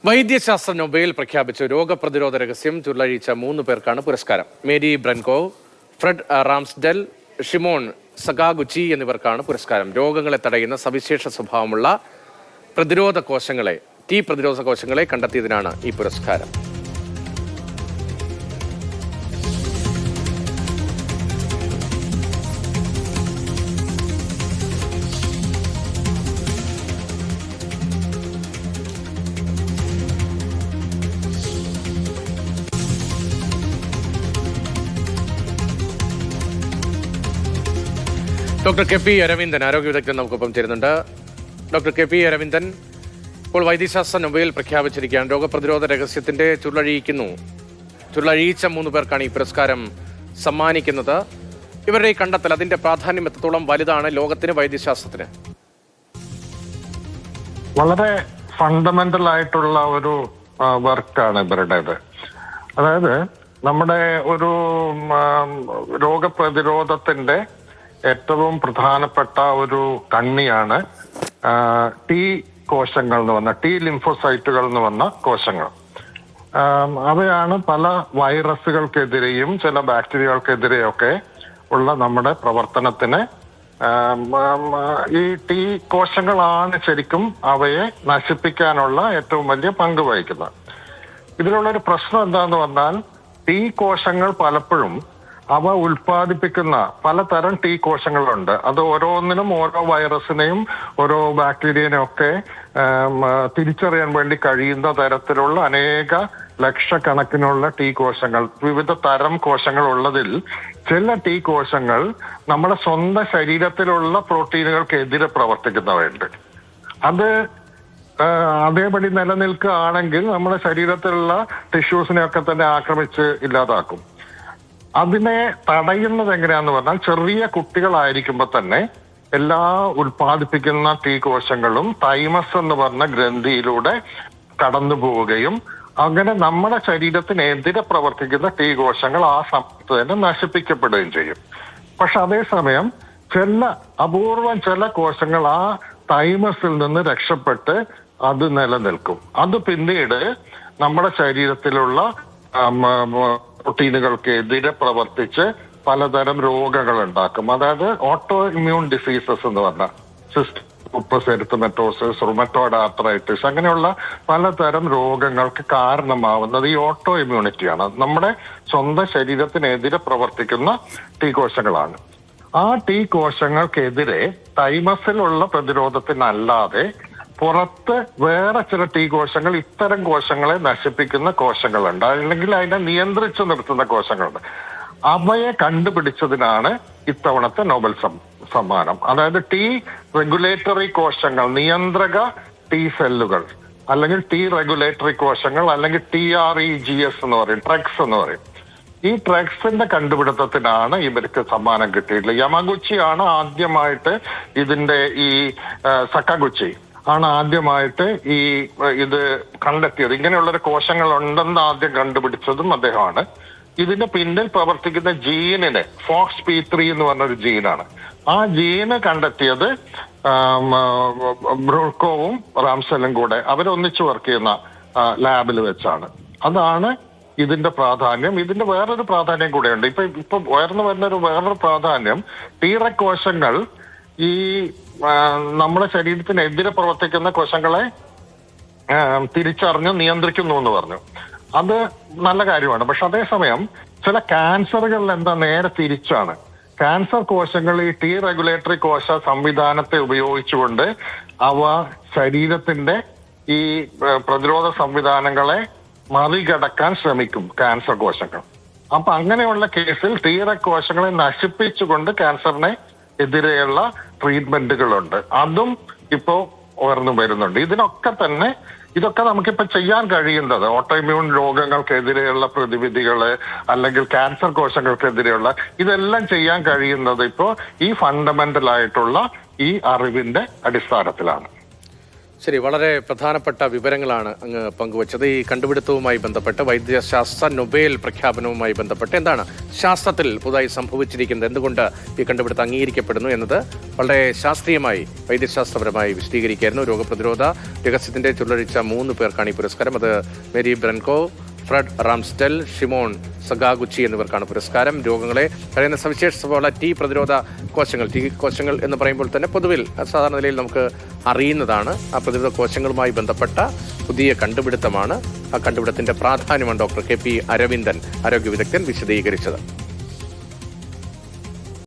വൈദ്യശാസ്ത്ര നൊബേൽ പ്രഖ്യാപിച്ച രോഗപ്രതിരോധ രഹസ്യം ചുരുളഴിച്ച 3 പേർക്കാണ് പുരസ്കാരം. Mary Brunkow, Fred Ramsdell, Shimon Sakaguchi എന്നിവർക്കാണ് പുരസ്കാരം. രോഗങ്ങളെ തടയുന്ന സവിശേഷ സ്വഭാവമുള്ള പ്രതിരോധ കോശങ്ങളെ കണ്ടെത്തിയതിനാണ് ഈ പുരസ്കാരം. ഡോക്ടർ കെ പി അരവിന്ദൻ ആരോഗ്യ വിദഗ്ധൻ നമുക്കൊപ്പം ചേരുന്നുണ്ട്. ഡോക്ടർ കെ പി അരവിന്ദൻ, ഇപ്പോൾ വൈദ്യശാസ്ത്ര നൊബേൽ പ്രഖ്യാപിച്ചിരിക്കുകയാണ്. രോഗപ്രതിരോധ രഹസ്യത്തിന്റെ ചുരുളഴിച്ച 3 പേർക്കാണ് ഈ പുരസ്കാരം സമ്മാനിക്കുന്നത്. ഇവരുടെ ഈ കണ്ടെത്തൽ, അതിന്റെ പ്രാധാന്യം എത്രത്തോളം വലുതാണ് ലോകത്തിന്, വൈദ്യശാസ്ത്രത്തിന്? വളരെ ഫണ്ടമെന്റൽ ആയിട്ടുള്ള ഒരു വർക്കാണ് ഇവരുടേത്. അതായത് നമ്മുടെ ഒരു രോഗപ്രതിരോധത്തിന്റെ ഏറ്റവും പ്രധാനപ്പെട്ട ഒരു കണ്ണിയാണ് ടി കോശങ്ങൾ എന്ന് പറഞ്ഞ ടി ലിംഫോസൈറ്റുകൾ എന്ന് പറഞ്ഞ കോശങ്ങൾ. അവയാണ് പല വൈറസുകൾക്കെതിരെയും ചില ബാക്ടീരിയകൾക്കെതിരെയൊക്കെ ഉള്ള നമ്മുടെ പ്രവർത്തനത്തിന് ഈ ടി കോശങ്ങളാണ് ശരിക്കും അവയെ നശിപ്പിക്കാനുള്ള ഏറ്റവും വലിയ പങ്ക് വഹിക്കുന്നത്. ഇതിലുള്ളൊരു പ്രശ്നം എന്താന്ന് പറഞ്ഞാൽ, ടി കോശങ്ങൾ പലപ്പോഴും അവ ഉൽപ്പാദിപ്പിക്കുന്ന പലതരം ടി കോശങ്ങളുണ്ട്. അത് ഓരോന്നിനും ഓരോ വൈറസിനെയും ഓരോ ബാക്ടീരിയനെയും ഒക്കെ തിരിച്ചറിയാൻ വേണ്ടി കഴിയുന്ന തരത്തിലുള്ള അനേക ലക്ഷക്കണക്കിനുള്ള ടി കോശങ്ങൾ, വിവിധ തരം കോശങ്ങൾ ഉള്ളതിൽ ചില ടി കോശങ്ങൾ നമ്മുടെ സ്വന്തം ശരീരത്തിലുള്ള പ്രോട്ടീനുകൾക്കെതിരെ പ്രവർത്തിക്കുന്നവയുണ്ട്. അത് അതേപടി നിലനിൽക്കുകയാണെങ്കിൽ നമ്മുടെ ശരീരത്തിലുള്ള ടിഷ്യൂസിനെയൊക്കെ തന്നെ ആക്രമിച്ച് ഇല്ലാതാക്കും. അതിനെ തടയുന്നത് എങ്ങനെയാന്ന് പറഞ്ഞാൽ, ചെറിയ കുട്ടികളായിരിക്കുമ്പോൾ തന്നെ എല്ലാ ഉൽപ്പാദിപ്പിക്കുന്ന ടി കോശങ്ങളും തൈമസ് എന്ന് പറഞ്ഞ ഗ്രന്ഥിയിലൂടെ കടന്നു പോവുകയും അങ്ങനെ നമ്മുടെ ശരീരത്തിനെതിരെ പ്രവർത്തിക്കുന്ന ടി കോശങ്ങൾ ആ സമയത്ത് തന്നെ നശിപ്പിക്കപ്പെടുകയും ചെയ്യും. പക്ഷെ അതേസമയം അപൂർവം ചില കോശങ്ങൾ ആ തൈമസിൽ നിന്ന് രക്ഷപ്പെട്ട് അത് നിലനിൽക്കും. അത് പിന്നീട് നമ്മുടെ ശരീരത്തിലുള്ള പ്രോട്ടീനുകൾക്ക് എതിരെ പ്രവർത്തിച്ച് പലതരം രോഗങ്ങൾ ഉണ്ടാക്കും. അതായത് ഓട്ടോ ഇമ്മ്യൂൺ ഡിസീസസ് എന്ന് പറഞ്ഞാൽ സിസ്റ്റിക് എരിത്തമെറ്റോസിസ്, റുമറ്റോയ്ഡ് ആർത്രൈറ്റിസ്, അങ്ങനെയുള്ള പലതരം രോഗങ്ങൾക്ക് കാരണമാവുന്നത് ഈ ഓട്ടോ ഇമ്മ്യൂണിറ്റിയാണ്. നമ്മുടെ സ്വന്തം ശരീരത്തിനെതിരെ പ്രവർത്തിക്കുന്ന ടി കോശങ്ങളാണ്. ആ ടി കോശങ്ങൾക്കെതിരെ തൈമസിലുള്ള പ്രതിരോധത്തിനല്ലാതെ പുറത്ത് വേറെ ചില ടി കോശങ്ങൾ ഇത്തരം കോശങ്ങളെ നശിപ്പിക്കുന്ന കോശങ്ങളുണ്ട്, അല്ലെങ്കിൽ അതിനെ നിയന്ത്രിച്ചു നിർത്തുന്ന കോശങ്ങളുണ്ട്. അവയെ കണ്ടുപിടിച്ചതിനാണ് ഇത്തവണത്തെ നോബൽ സമ്മാനം. അതായത് ടി റെഗുലേറ്ററി കോശങ്ങൾ, നിയന്ത്രക ടി സെല്ലുകൾ, അല്ലെങ്കിൽ ടി റെഗുലേറ്ററി കോശങ്ങൾ, അല്ലെങ്കിൽ TREGS എന്ന് പറയും, ട്രെക്സ് എന്ന് പറയും. ഈ ട്രെക്സിന്റെ കണ്ടുപിടുത്തത്തിനാണ് ഇവർക്ക് സമ്മാനം കിട്ടിയിട്ടുള്ളത്. യമാഗുച്ചിയാണ് ആദ്യമായിട്ട് ഇതിന്റെ സക്കാഗുച്ചി ആണ് ആദ്യമായിട്ട് ഇത് കണ്ടെത്തിയത്. ഇങ്ങനെയുള്ളൊരു കോശങ്ങൾ ഉണ്ടെന്ന് ആദ്യം കണ്ടുപിടിച്ചതും അദ്ദേഹമാണ്. ഇതിന്റെ പിന്നിൽ പ്രവർത്തിക്കുന്ന ജീനിനെ FOXP3 എന്ന് പറഞ്ഞൊരു ജീനാണ്. ആ ജീന് കണ്ടെത്തിയത് ബ്രൂക്കോവും റാംസെല്ലും കൂടെ അവരൊന്നിച്ച് വർക്ക് ചെയ്യുന്ന ലാബിൽ വെച്ചാണ്. അതാണ് ഇതിന്റെ പ്രാധാന്യം. ഇതിന്റെ വേറൊരു പ്രാധാന്യം കൂടെയുണ്ട്. ഇപ്പൊ ഉയർന്നു വരുന്ന വേറൊരു പ്രാധാന്യം, ടീറക് കോശങ്ങൾ ഈ നമ്മുടെ ശരീരത്തിനെതിരെ പ്രവർത്തിക്കുന്ന കോശങ്ങളെ തിരിച്ചറിഞ്ഞ് നിയന്ത്രിക്കുന്നു എന്ന് പറഞ്ഞു. അത് നല്ല കാര്യമാണ്. പക്ഷെ അതേസമയം ചില ക്യാൻസറുകളിൽ നേരെ തിരിച്ചാണ്. ക്യാൻസർ കോശങ്ങൾ ഈ ടി റെഗുലേറ്ററി കോശ സംവിധാനത്തെ ഉപയോഗിച്ചുകൊണ്ട് അവ ശരീരത്തിന്റെ ഈ പ്രതിരോധ സംവിധാനങ്ങളെ മറികടക്കാൻ ശ്രമിക്കും ക്യാൻസർ കോശങ്ങൾ. അപ്പൊ അങ്ങനെയുള്ള കേസിൽ ടീറക് കോശങ്ങളെ നശിപ്പിച്ചുകൊണ്ട് ക്യാൻസറിനെ എതിരെയുള്ള ട്രീറ്റ്മെന്റുകളുണ്ട്. അതും ഇപ്പോ ഉയർന്നു വരുന്നുണ്ട്. ഇതൊക്കെ നമുക്കിപ്പോ ചെയ്യാൻ കഴിയുന്നത് ഓട്ടോഇമ്മ്യൂൺ രോഗങ്ങൾക്കെതിരെയുള്ള പ്രതിവിധികള്, അല്ലെങ്കിൽ ക്യാൻസർ കോശങ്ങൾക്കെതിരെയുള്ള ഇതെല്ലാം ചെയ്യാൻ കഴിയുന്നത് ഇപ്പോ ഈ ഫണ്ടമെന്റൽ ആയിട്ടുള്ള ഈ അറിവിന്റെ അടിസ്ഥാനത്തിലാണ്. ശരി, വളരെ പ്രധാനപ്പെട്ട വിവരങ്ങളാണ് അങ്ങ് പങ്കുവച്ചത്. ഈ കണ്ടുപിടുത്തവുമായി ബന്ധപ്പെട്ട് വൈദ്യശാസ്ത്ര നൊബേൽ പ്രഖ്യാപനവുമായി ബന്ധപ്പെട്ട് എന്താണ് ശാസ്ത്രത്തിൽ പുതുതായി സംഭവിച്ചിരിക്കുന്നത്, എന്തുകൊണ്ട് ഈ കണ്ടുപിടുത്തം അംഗീകരിക്കപ്പെടുന്നു എന്നത് വളരെ ശാസ്ത്രീയമായി വൈദ്യശാസ്ത്രപരമായി വിശദീകരിക്കുകയായിരുന്നു. രോഗപ്രതിരോധ രഹസ്യത്തിന്റെ ചുരുളഴിച്ച 3 പേർക്കാണ് ഈ പുരസ്കാരം. അത് മേരി ബ്രൻകോ, ഫ്രെഡ് റാംസ്ഡെൽ, ഷിമോൺ സഗാഗുച്ചി എന്നിവർക്കാണ് പുരസ്കാരം. രോഗങ്ങളെ തടയുന്ന സവിശേഷതയുള്ള ടി പ്രതിരോധ കോശങ്ങൾ, ടി കോശങ്ങൾ എന്ന് പറയുമ്പോൾ തന്നെ പൊതുവിൽ സാധാരണ നിലയിൽ നമുക്ക് അറിയുന്നതാണ്. ആ പ്രതിരോധ കോശങ്ങളുമായി ബന്ധപ്പെട്ട പുതിയ കണ്ടുപിടുത്തമാണ്. ആ കണ്ടുപിടുത്തത്തിന്റെ പ്രാധാന്യമാണ് ഡോക്ടർ KP അരവിന്ദൻ, ആരോഗ്യ വിദഗ്ധൻ, വിശദീകരിച്ചത്.